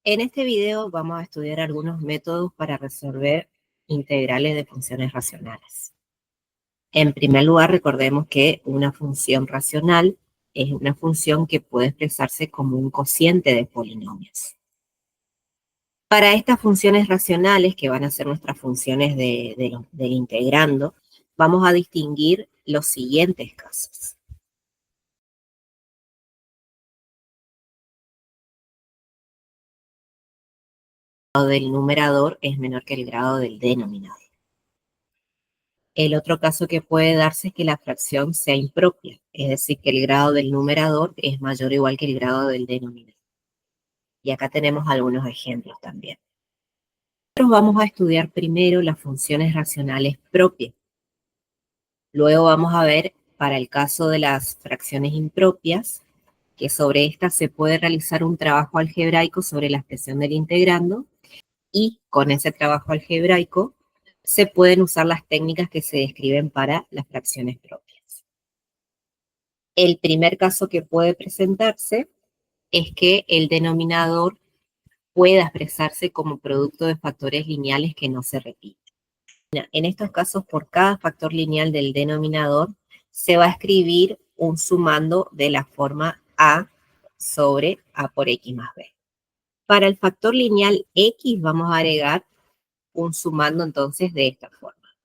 En este video vamos a estudiar algunos métodos para resolver integrales de funciones racionales. En primer lugar, recordemos que una función racional es una función que puede expresarse como un cociente de polinomios. Para estas funciones racionales, que van a ser nuestras funciones del integrando, vamos a distinguir los siguientes casos. El grado del numerador es menor que el grado del denominador. El otro caso que puede darse es que la fracción sea impropia, es decir, que el grado del numerador es mayor o igual que el grado del denominador. Y acá tenemos algunos ejemplos también. Nosotros vamos a estudiar primero las funciones racionales propias. Luego vamos a ver, para el caso de las fracciones impropias, que sobre estas se puede realizar un trabajo algebraico sobre la expresión del integrando, y con ese trabajo algebraico se pueden usar las técnicas que se describen para las fracciones propias. El primer caso que puede presentarse es que el denominador pueda expresarse como producto de factores lineales que no se repiten. En estos casos, por cada factor lineal del denominador, se va a escribir un sumando de la forma A sobre A por X más B. Para el factor lineal X vamos a agregar un sumando entonces de esta forma.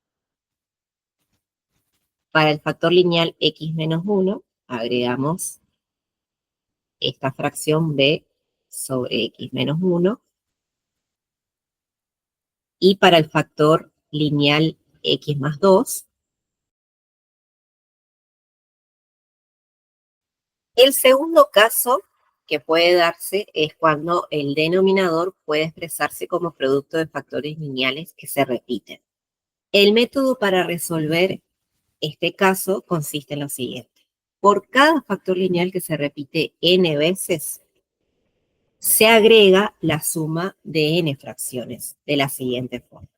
Para el factor lineal X menos 1, agregamos esta fracción B sobre X menos 1. Y para el factor lineal X más 2, el segundo caso que puede darse es cuando el denominador puede expresarse como producto de factores lineales que se repiten. El método para resolver este caso consiste en lo siguiente. Por cada factor lineal que se repite n veces, se agrega la suma de n fracciones de la siguiente forma.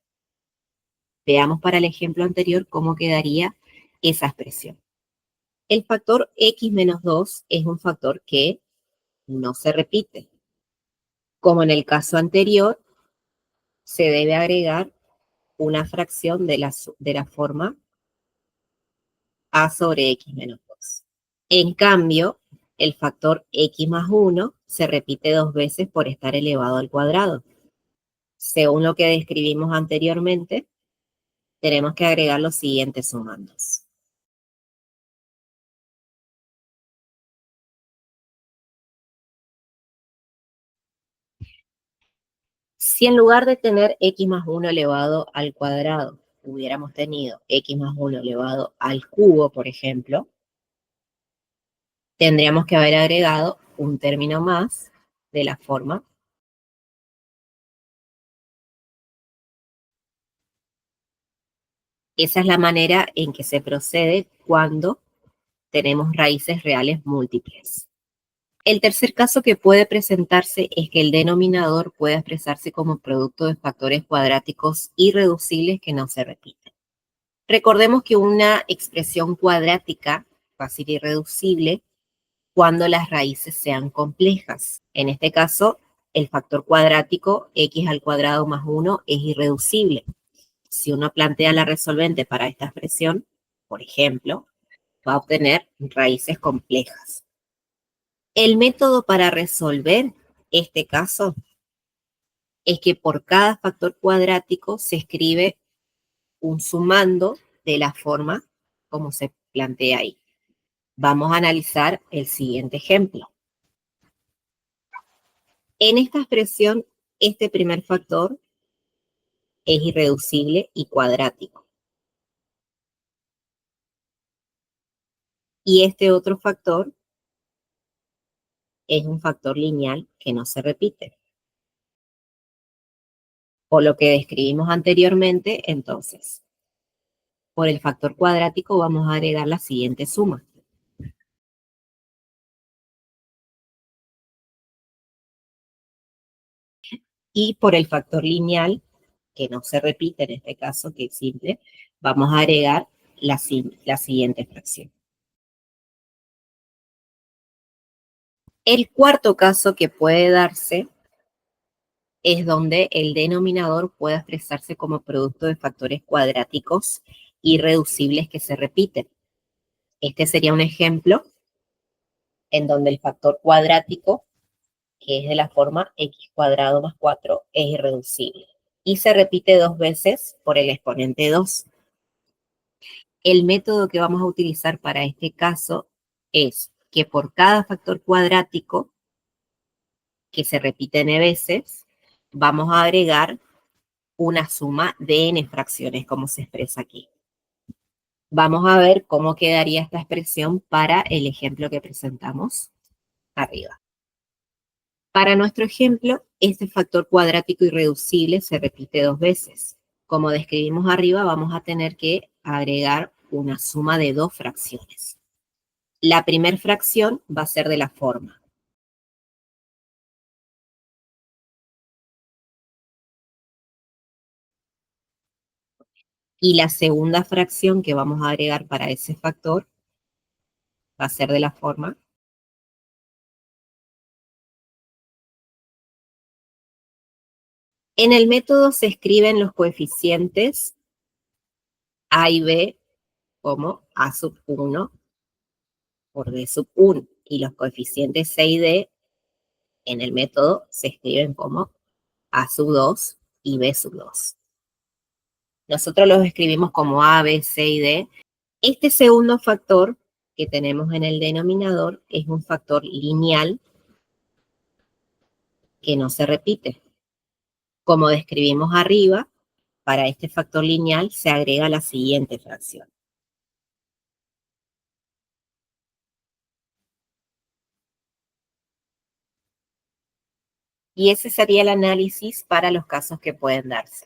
Veamos para el ejemplo anterior cómo quedaría esa expresión. El factor x menos 2 es un factor que no se repite. Como en el caso anterior, se debe agregar una fracción de la forma a sobre x menos 2. En cambio, el factor x más 1 se repite 2 veces por estar elevado al cuadrado. Según lo que describimos anteriormente, tenemos que agregar los siguientes sumandos. Si en lugar de tener x más 1 elevado al cuadrado, hubiéramos tenido x más 1 elevado al cubo, por ejemplo, tendríamos que haber agregado un término más de la forma. Esa es la manera en que se procede cuando tenemos raíces reales múltiples. El tercer caso que puede presentarse es que el denominador pueda expresarse como producto de factores cuadráticos irreducibles que no se repiten. Recordemos que una expresión cuadrática va a ser irreducible cuando las raíces sean complejas. En este caso, el factor cuadrático x al cuadrado más 1 es irreducible. Si uno plantea la resolvente para esta expresión, por ejemplo, va a obtener raíces complejas. El método para resolver este caso es que por cada factor cuadrático se escribe un sumando de la forma como se plantea ahí. Vamos a analizar el siguiente ejemplo. En esta expresión, este primer factor es irreducible y cuadrático. Y este otro factor es un factor lineal que no se repite. Por lo que describimos anteriormente, entonces, por el factor cuadrático vamos a agregar la siguiente suma. Y por el factor lineal, que no se repite en este caso, que es simple, vamos a agregar la siguiente fracción. El cuarto caso que puede darse es donde el denominador puede expresarse como producto de factores cuadráticos irreducibles que se repiten. Este sería un ejemplo en donde el factor cuadrático, que es de la forma x cuadrado más 4, es irreducible. Y se repite 2 veces por el exponente 2. El método que vamos a utilizar para este caso es que por cada factor cuadrático que se repite n veces, vamos a agregar una suma de n fracciones, como se expresa aquí. Vamos a ver cómo quedaría esta expresión para el ejemplo que presentamos arriba. Para nuestro ejemplo, este factor cuadrático irreducible se repite 2 veces. Como describimos arriba, vamos a tener que agregar una suma de 2 fracciones. La primera fracción va a ser de la forma. Y la segunda fracción que vamos a agregar para ese factor va a ser de la forma. En el método se escriben los coeficientes a y b como a sub 1 por b sub 1. Y los coeficientes c y d en el método se escriben como a sub 2 y b sub 2. Nosotros los escribimos como a, b, c y d. Este segundo factor que tenemos en el denominador es un factor lineal que no se repite. Como describimos arriba, para este factor lineal se agrega la siguiente fracción. Y ese sería el análisis para los casos que pueden darse.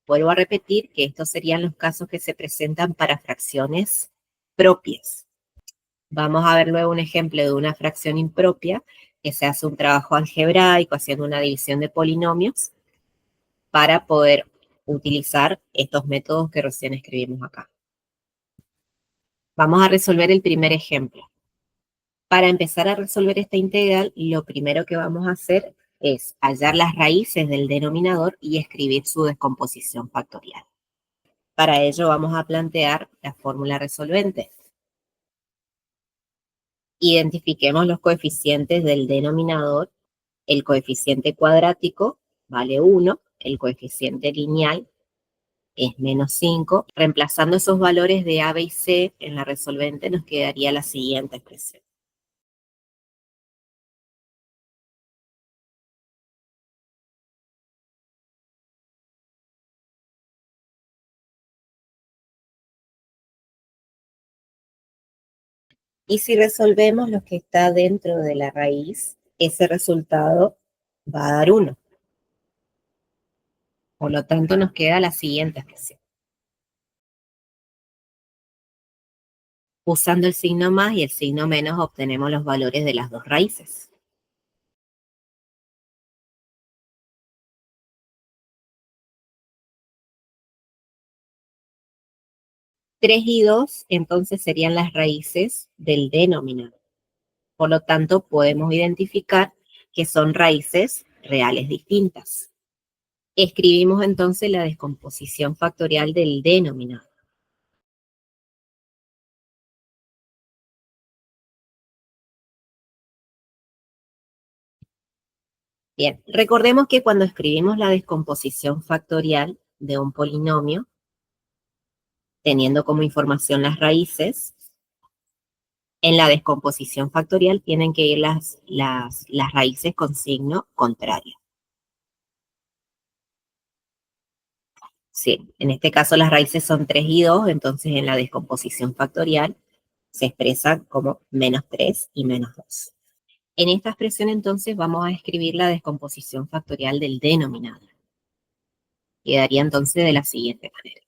Vuelvo a repetir que estos serían los casos que se presentan para fracciones propias. Vamos a ver luego un ejemplo de una fracción impropia, que se hace un trabajo algebraico haciendo una división de polinomios para poder utilizar estos métodos que recién escribimos acá. Vamos a resolver el primer ejemplo. Para empezar a resolver esta integral, lo primero que vamos a hacer es hallar las raíces del denominador y escribir su descomposición factorial. Para ello vamos a plantear la fórmula resolvente. Identifiquemos los coeficientes del denominador. El coeficiente cuadrático vale 1, el coeficiente lineal es menos 5. Reemplazando esos valores de a, b y c en la resolvente nos quedaría la siguiente expresión. Y si resolvemos lo que está dentro de la raíz, ese resultado va a dar 1. Por lo tanto, nos queda la siguiente expresión. Usando el signo más y el signo menos obtenemos los valores de las dos raíces. Tres y 2 entonces serían las raíces del denominador. Por lo tanto, podemos identificar que son raíces reales distintas. Escribimos entonces la descomposición factorial del denominador. Bien, recordemos que cuando escribimos la descomposición factorial de un polinomio, teniendo como información las raíces, en la descomposición factorial tienen que ir las raíces con signo contrario. Sí, en este caso las raíces son 3 y 2, entonces en la descomposición factorial se expresan como menos 3 y menos 2. En esta expresión entonces vamos a escribir la descomposición factorial del denominador. Quedaría entonces de la siguiente manera.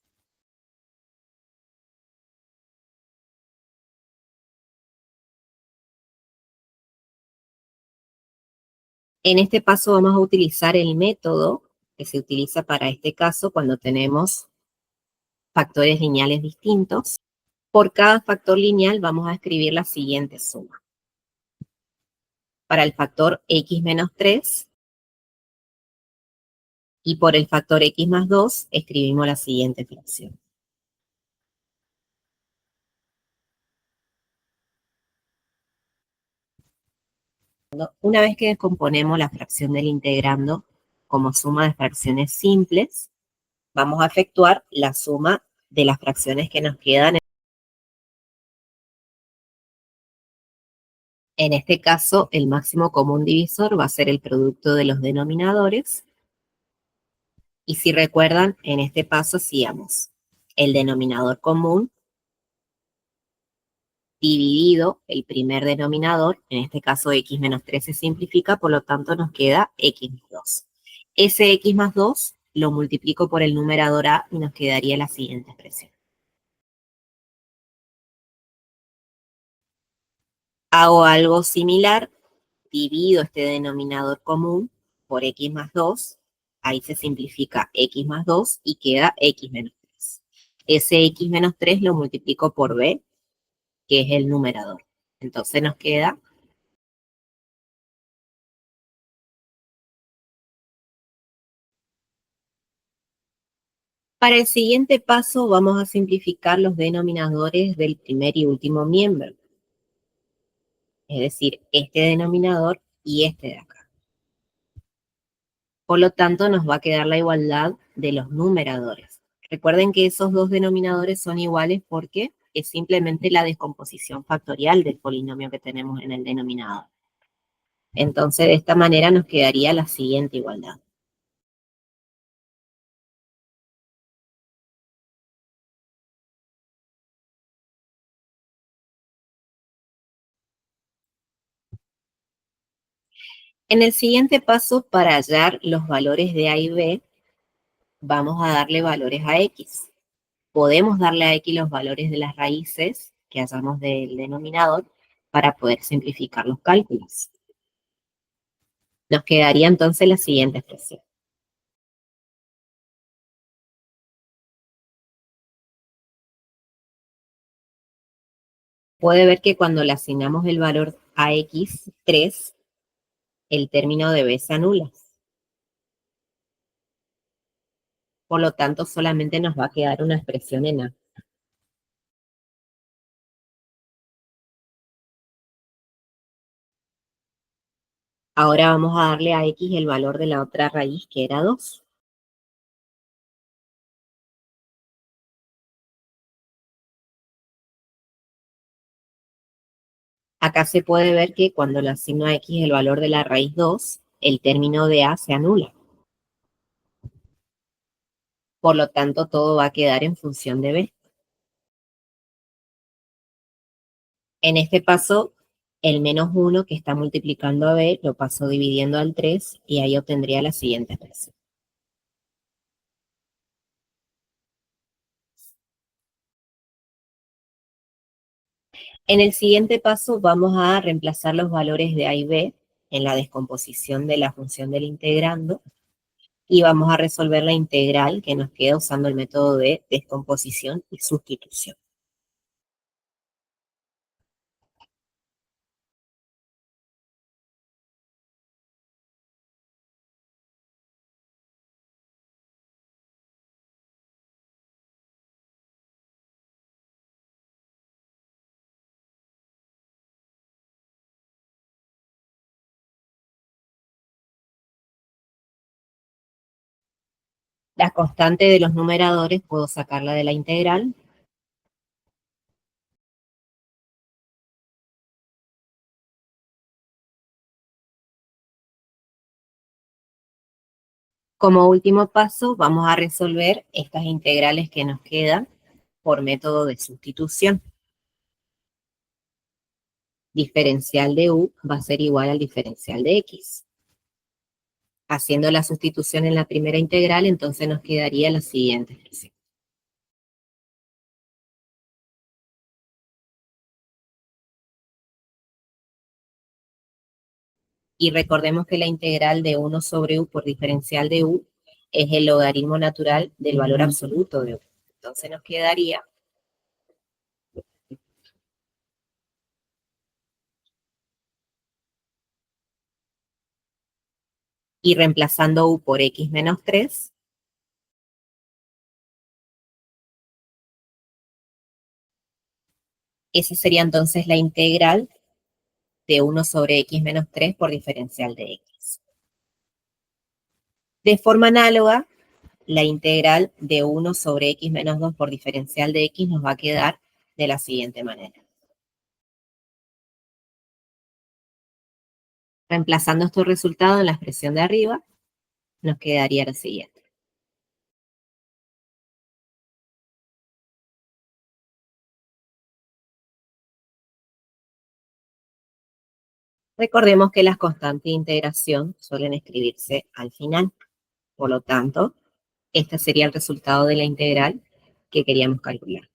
En este paso vamos a utilizar el método que se utiliza para este caso cuando tenemos factores lineales distintos. Por cada factor lineal vamos a escribir la siguiente suma. Para el factor x menos 3, Y por el factor x más 2 escribimos la siguiente fracción. Una vez que descomponemos la fracción del integrando como suma de fracciones simples, vamos a efectuar la suma de las fracciones que nos quedan. En este caso, el máximo común divisor va a ser el producto de los denominadores. Y si recuerdan, en este paso hacíamos el denominador común dividido el primer denominador, en este caso x menos 3 se simplifica, por lo tanto nos queda x más 2. Ese x más 2 lo multiplico por el numerador a y nos quedaría la siguiente expresión. Hago algo similar, divido este denominador común por x más 2, ahí se simplifica x más 2 y queda x menos 3. Ese x menos 3 lo multiplico por b, que es el numerador. Entonces nos queda. Para el siguiente paso vamos a simplificar los denominadores del primer y último miembro. Es decir, este denominador y este de acá. Por lo tanto, nos va a quedar la igualdad de los numeradores. Recuerden que esos dos denominadores son iguales porque es simplemente la descomposición factorial del polinomio que tenemos en el denominador. Entonces, de esta manera nos quedaría la siguiente igualdad. En el siguiente paso, para hallar los valores de A y B, vamos a darle valores a X. Podemos darle a X los valores de las raíces que hallamos del denominador para poder simplificar los cálculos. Nos quedaría entonces la siguiente expresión. Puede ver que cuando le asignamos el valor a x3, el término de b se anula. Por lo tanto, solamente nos va a quedar una expresión en a. Ahora vamos a darle a x el valor de la otra raíz, que era 2. Acá se puede ver que cuando le asigno a x el valor de la raíz 2, el término de a se anula. Por lo tanto, todo va a quedar en función de b. En este paso, el menos 1 que está multiplicando a b lo paso dividiendo al 3 y ahí obtendría la siguiente expresión. En el siguiente paso vamos a reemplazar los valores de a y b en la descomposición de la función del integrando y vamos a resolver la integral que nos queda usando el método de descomposición y sustitución. La constante de los numeradores puedo sacarla de la integral. Como último paso, vamos a resolver estas integrales que nos quedan por método de sustitución. Diferencial de u va a ser igual al diferencial de x. Haciendo la sustitución en la primera integral, entonces nos quedaría la siguiente expresión. Y recordemos que la integral de 1 sobre u por diferencial de u es el logaritmo natural del valor absoluto de u. Entonces nos quedaría Y reemplazando u por x menos 3, esa sería entonces la integral de 1 sobre x menos 3 por diferencial de x. De forma análoga, la integral de 1 sobre x menos 2 por diferencial de x nos va a quedar de la siguiente manera. Reemplazando estos resultados en la expresión de arriba, nos quedaría lo siguiente. Recordemos que las constantes de integración suelen escribirse al final. Por lo tanto, este sería el resultado de la integral que queríamos calcular.